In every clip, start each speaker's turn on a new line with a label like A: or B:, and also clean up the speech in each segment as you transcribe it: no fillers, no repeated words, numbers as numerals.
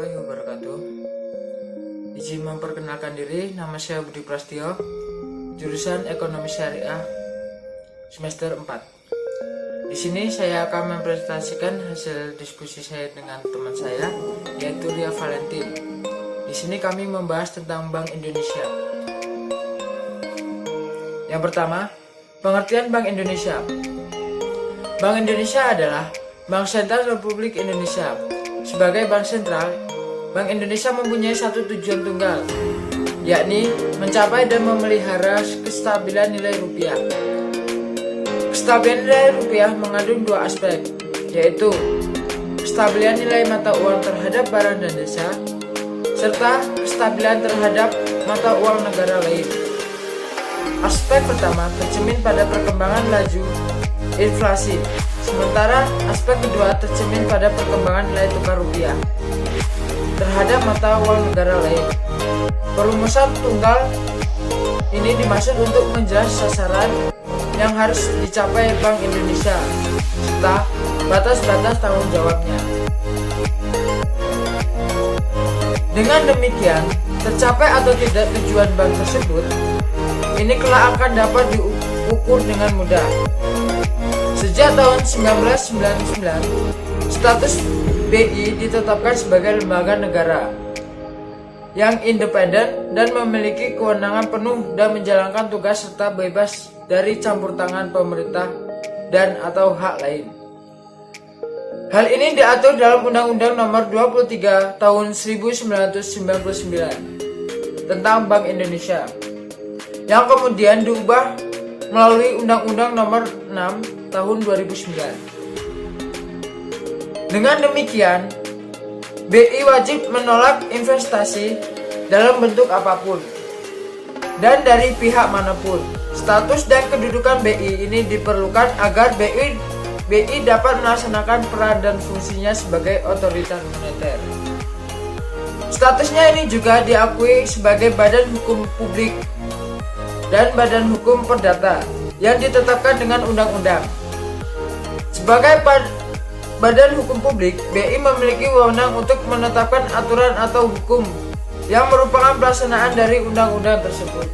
A: warahmatullahi wabarakatuh. Izin memperkenalkan diri, nama saya Budi Prastio, jurusan Ekonomi Syariah semester 4. Di sini saya akan mempresentasikan hasil diskusi saya dengan teman saya, yaitu Ria Valentin. Di sini kami membahas tentang Bank Indonesia. Yang pertama, pengertian Bank Indonesia. Bank Indonesia adalah Bank Sentral Republik Indonesia. Sebagai bank sentral, Bank Indonesia mempunyai satu tujuan tunggal, yakni mencapai dan memelihara kestabilan nilai rupiah. Kestabilan nilai rupiah mengandung dua aspek, yaitu kestabilan nilai mata uang terhadap barang dan jasa, serta kestabilan terhadap mata uang negara lain. Aspek pertama tercermin pada perkembangan laju inflasi, sementara aspek kedua tercermin pada perkembangan nilai tukar rupiah terhadap mata uang negara lain. Perumusan tunggal ini dimaksud untuk menjelaskan sasaran yang harus dicapai Bank Indonesia serta batas-batas tanggung jawabnya. Dengan demikian, tercapai atau tidak tujuan bank tersebut ini kelak akan dapat diukur dengan mudah. Sejak tahun 1999, status BI ditetapkan sebagai lembaga negara yang independen dan memiliki kewenangan penuh dan menjalankan tugas serta bebas dari campur tangan pemerintah dan atau hak lain. Hal ini diatur dalam Undang-Undang Nomor 23 Tahun 1999 tentang Bank Indonesia, yang kemudian diubah melalui Undang-Undang Nomor 6 Tahun 2009. Dengan demikian, BI wajib menolak investasi dalam bentuk apapun dan dari pihak manapun. Status dan kedudukan BI ini diperlukan agar BI dapat melaksanakan peran dan fungsinya sebagai otoritas moneter. Statusnya ini juga diakui sebagai badan hukum publik dan badan hukum perdata yang ditetapkan dengan undang-undang. Sebagai badan hukum publik, BI memiliki wewenang untuk menetapkan aturan atau hukum yang merupakan pelaksanaan dari undang-undang tersebut.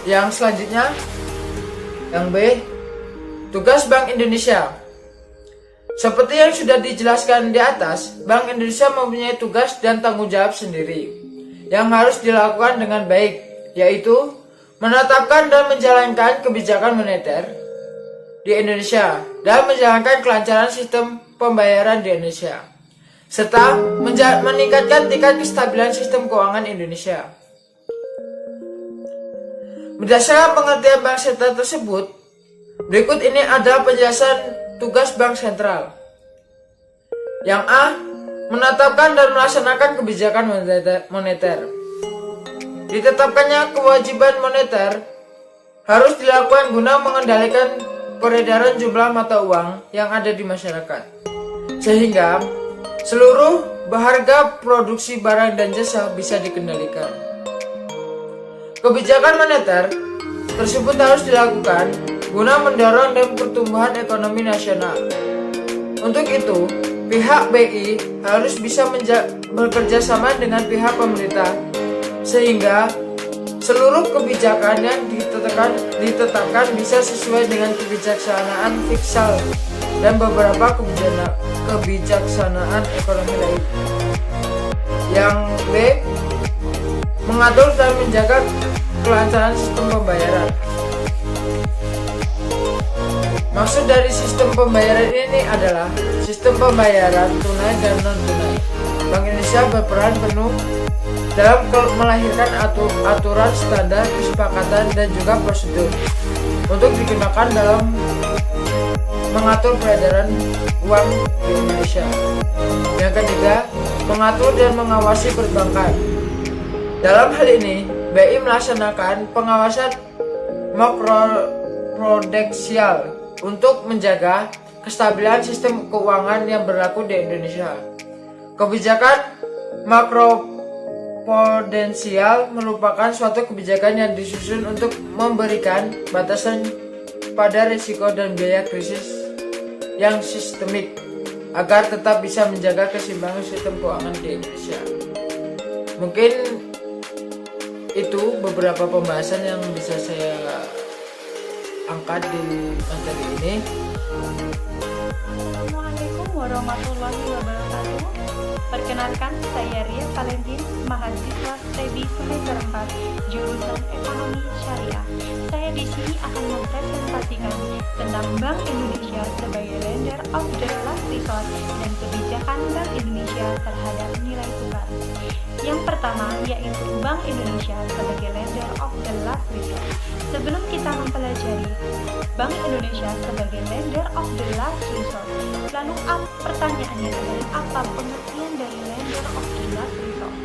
A: Yang selanjutnya, yang B, tugas Bank Indonesia. Seperti yang sudah dijelaskan di atas, Bank Indonesia mempunyai tugas dan tanggung jawab sendiri yang harus dilakukan dengan baik, yaitu menetapkan dan menjalankan kebijakan moneter di Indonesia dan menjalankan kelancaran sistem pembayaran di Indonesia, serta meningkatkan tingkat kestabilan sistem keuangan Indonesia. Berdasarkan pengertian bank sentral tersebut, berikut ini adalah penjelasan tugas bank sentral. Yang A, menetapkan dan melaksanakan kebijakan moneter. Ditetapkannya kewajiban moneter harus dilakukan guna mengendalikan peredaran jumlah mata uang yang ada di masyarakat, sehingga seluruh harga produksi barang dan jasa bisa dikendalikan. Kebijakan moneter tersebut harus dilakukan guna mendorong dan pertumbuhan ekonomi nasional. Untuk itu, pihak BI harus bisa bekerja sama dengan pihak pemerintah sehingga seluruh kebijakan yang ditetapkan bisa sesuai dengan kebijaksanaan fiskal dan beberapa kebijaksanaan ekonomi lain. Yang B, mengatur dan menjaga kelancaran sistem pembayaran. Maksud dari sistem pembayaran ini adalah sistem pembayaran tunai dan non-tunai. Bank Indonesia berperan penuh dalam melahirkan aturan, standar, kesepakatan, dan juga prosedur untuk digunakan dalam mengatur peredaran uang di Indonesia. Yang ketiga, mengatur dan mengawasi perbankan. Dalam hal ini, BI melaksanakan pengawasan makroprudensial untuk menjaga kestabilan sistem keuangan yang berlaku di Indonesia. Kebijakan makroprudensial merupakan suatu kebijakan yang disusun untuk memberikan batasan pada risiko dan biaya krisis yang sistemik agar tetap bisa menjaga keseimbangan sistem keuangan di Indonesia. Mungkin itu beberapa pembahasan yang bisa saya angkat di materi ini.
B: Assalamualaikum warahmatullahi wabarakatuh. Perkenalkan, saya Ria Valentin, mahasiswa STEBI semester 4, jurusan Ekonomi Syariah. Saya di sini akan mempresentasikan tentang Bank Indonesia sebagai lender of the last resort dan kebijakan Bank Indonesia terhadap nilai tukar. Yang pertama yaitu Bank Indonesia sebagai lender of the last resort. Sebelum kita mempelajari Bank Indonesia sebagai lender of the last resort, lalu pertanyaannya adalah apa pengertian dari lender of the last resort?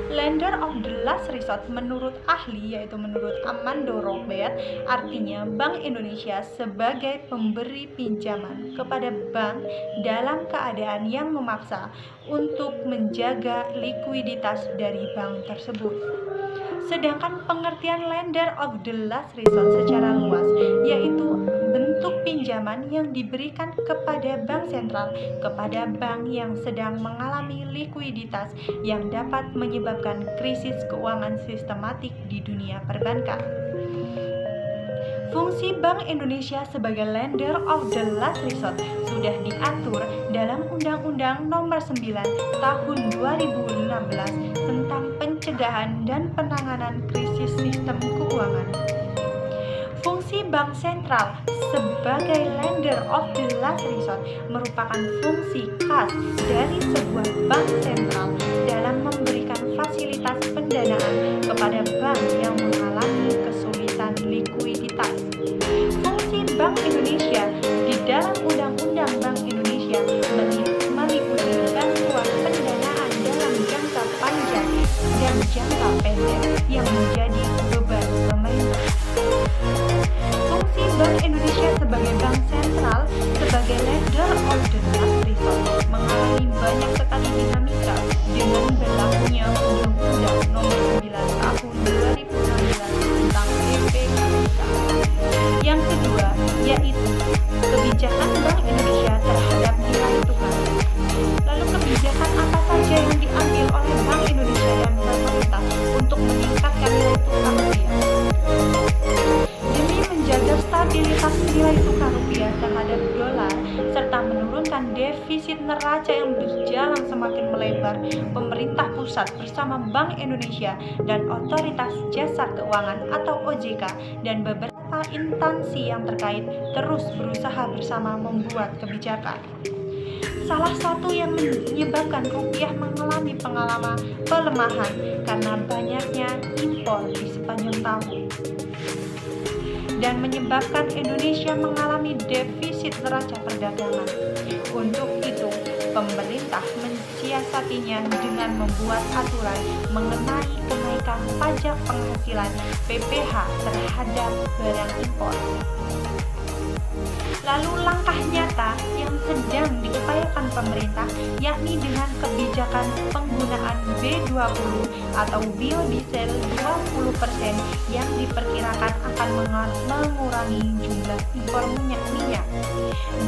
B: Lender of the last resort menurut ahli, yaitu menurut Armando Robert, artinya Bank Indonesia sebagai pemberi pinjaman kepada bank dalam keadaan yang memaksa untuk menjaga likuiditas dari bank tersebut. Sedangkan pengertian lender of the last resort secara luas yaitu bentuk pinjaman yang diberikan kepada bank sentral kepada bank yang sedang mengalami likuiditas yang dapat menyebabkan krisis keuangan sistematik di dunia perbankan. Fungsi Bank Indonesia sebagai lender of the last resort sudah diatur dalam Undang-Undang Nomor 9 Tahun 2016 tentang pencegahan dan penanganan krisis sistem keuangan. Fungsi Bank Sentral sebagai lender of the last resort merupakan fungsi khas dari sebuah bank sentral dalam memberikan fasilitas pendanaan kepada bank yang mengalami kesulitan likuiditas. Fungsi Bank Indonesia di dalam Undang-Undang Bank Indonesia meliputi bantuan pendanaan dalam jangka panjang dan jangka pendek yang menjadi beban pemerintah. Fungsi Bank Indonesia sebagai bank sentral sebagai lender of the last resort mengalami banyak sekali dinamika dengan berlakunya Undang-Undang Nomor 9 Tahun 2016 tentang BPKK. Yang kedua yaitu kebijakan Bank Indonesia terhadap nilai tukar. Lalu kebijakan apa saja yang diambil oleh Bank Indonesia dan pemerintah untuk meningkatkan nilai tukar rupiah? Demi menjaga stabilitas nilai tukar rupiah terhadap dolar serta menurunkan defisit neraca yang berjalan semakin melebar, pemerintah pusat bersama Bank Indonesia dan Otoritas Jasa Keuangan atau OJK dan beberapa instansi yang terkait terus berusaha bersama membuat kebijakan. Salah satu yang menyebabkan rupiah mengalami pelemahan karena banyaknya impor di sepanjang tahun dan menyebabkan Indonesia mengalami defisit neraca perdagangan. Untuk itu, pemerintah mensiasatinya dengan membuat aturan mengenai kenaikan pajak penghasilan PPh terhadap barang impor. Lalu langkah nyata yang sedang diupayakan pemerintah yakni dengan kebijakan penggunaan B20 atau biodiesel 20% yang diperkirakan akan mengurangi jumlah impor minyak.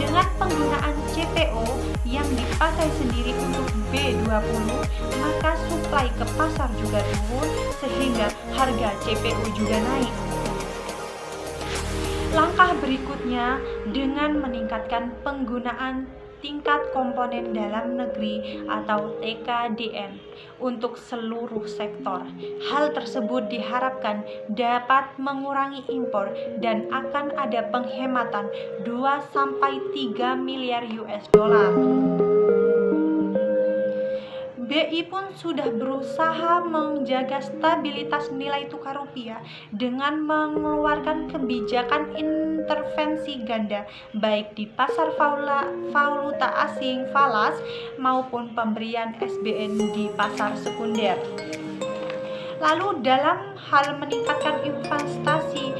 B: Dengan penggunaan CPO yang dipakai sendiri untuk B20, maka suplai ke pasar juga turun sehingga harga CPO juga naik. Langkah berikutnya dengan meningkatkan penggunaan tingkat komponen dalam negeri atau TKDN untuk seluruh sektor. Hal tersebut diharapkan dapat mengurangi impor dan akan ada penghematan 2-3 miliar US dollar. BI pun sudah berusaha menjaga stabilitas nilai tukar rupiah dengan mengeluarkan kebijakan intervensi ganda baik di pasar valuta asing falas maupun pemberian SBN di pasar sekunder. Lalu dalam hal meningkatkan investasi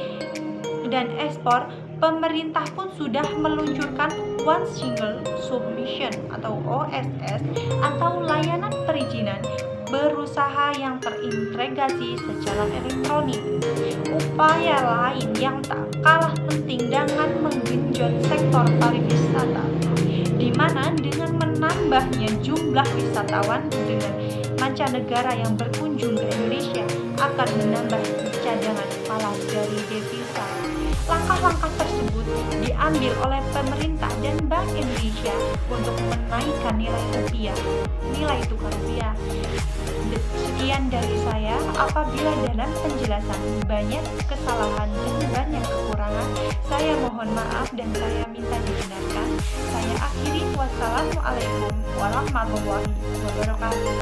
B: dan ekspor, pemerintah pun sudah meluncurkan One Single Submission atau OSS atau layanan perizinan berusaha yang terintegrasi secara elektronik. Upaya lain yang tak kalah penting dengan menggenjot sektor pariwisata bertambahnya jumlah wisatawan dengan mancanegara yang berkunjung ke Indonesia akan menambah cadangan falas dari devisa. Langkah-langkah tersebut diambil oleh pemerintah dan Bank Indonesia untuk menaikkan nilai tukar rupiah. Sekian dari saya. Apabila dalam penjelasan banyak kesalahan dan banyak kekurangan, saya mohon maaf dan saya minta dibenarkan. Saya akhiri. Wassalamualaikum warahmatullahi wabarakatuh.